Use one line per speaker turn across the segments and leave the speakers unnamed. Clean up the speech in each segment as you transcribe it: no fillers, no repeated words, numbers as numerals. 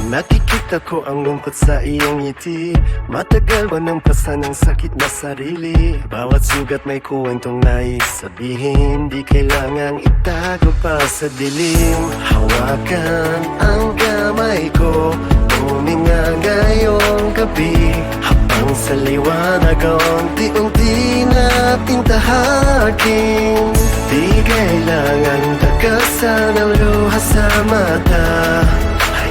Nakikita ko ang lungkot sa iyong ngiti. Matagal ba nang pasan ang sakit na sarili? Bawat sugat may kwentong nais sabihin. Di kailangang itago pa sa dilim. Hawakan ang kamay ko, tuminga ngayong gabi. Habang sa liwanag unti-unti natin tahakin. Di kailangan takasan ang luha sa mata.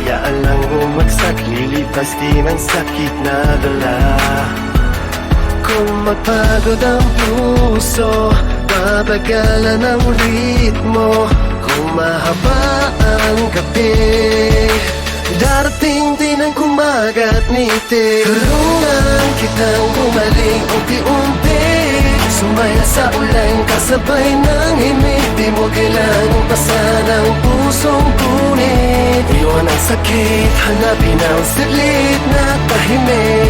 Hayaan lang bumagsak, lilipas din ang sakit na dala. Kung mapagod ang puso, babagalan ang ritmo. Kung mahaba ang gabi, darating din ang kumaga at ngiti. Tulungan kitang gumaling unti-unti. Sumaya sa ulan kasabay ng himig. Di mo kailangang pasan ang pusong punit. Iwan ang sakit, hanapin ang saglit na tahimik.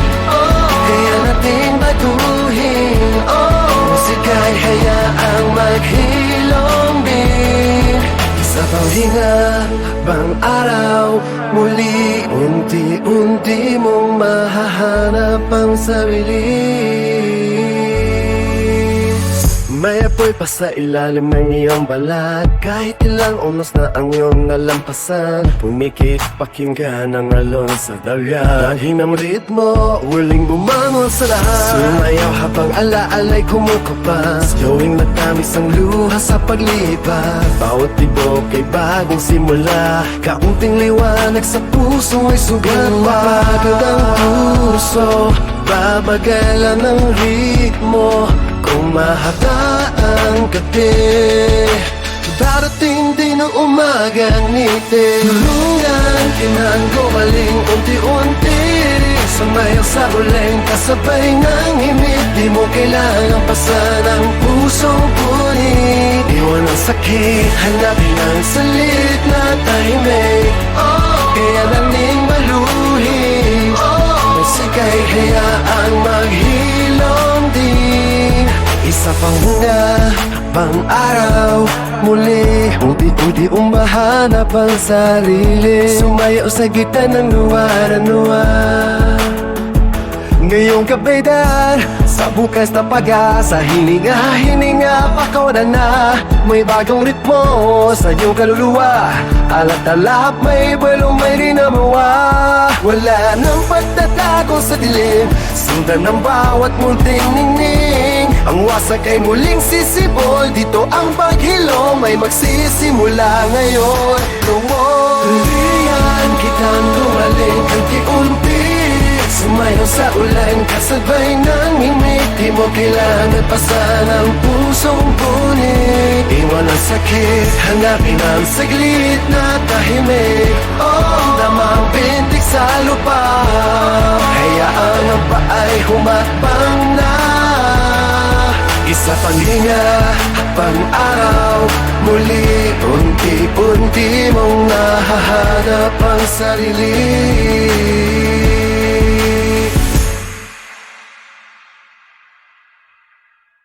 Kaya natin baguhin, musika'y hayaang maghilom din. Sa panghinga, bang araw, muli unti-unti mong mahahanap ang sarili. May apoy pa sa ilalim ng iyong balat. Kahit ilang oras na ang iyong nalampasan, pumikit pakinggan ang alon sa dagat. Dalhin ang ritmo, huling bumangon sa lahat. Sumayaw habang alaalay kumukupas, gawing matamis ang luha sa paglipas. Bawat tibok ay bagong simula, kaunting liwanag sa puso ay sugat pa. Mapagod ang puso, babagalan ang ritmo. Kung mahaba ang gabi, darating din ang umaga ang ngiti. Tulungan kinang gumaling unti-unti. Sumayaw sa uling kasabay ng himig. Di mo kailangang pasan ang pusong punit. Iwan ang sakit, hanapin ang salit na tahimik. Kaya naning maluhin, musika'y hayaang maghilom din. Isa pang bunga, pang araw, muli unti-unti umahanap ang sarili. Sumayaw sa gitna ng luwar-luwar. Ngayong kabaydar, sa bukas na pag-asa. Hininga, pakawalan na. May bagong ritmo sa iyong kaluluwa. Alat-alap, may buwelo, may rinamawa. Wala nang pagtatago sa dilim. Sundan ng bawat munting ningning. Ang wasak ay muling sisibol. Dito ang paghilom ay magsisimula ngayon. Tuliyan kitang gumaling unti-unti. Sumayaw sa ulan kasabay ng himig. Di mo kailangan pasan ang pusong punit. Iwan ang sakit, hanapin ang saglit na tahimik. Damang pintig sa lupa. Hayaan ang paay humakbang na. Isa pang hinga, pang araw, muli unti-unti mong nahahanap ang sarili.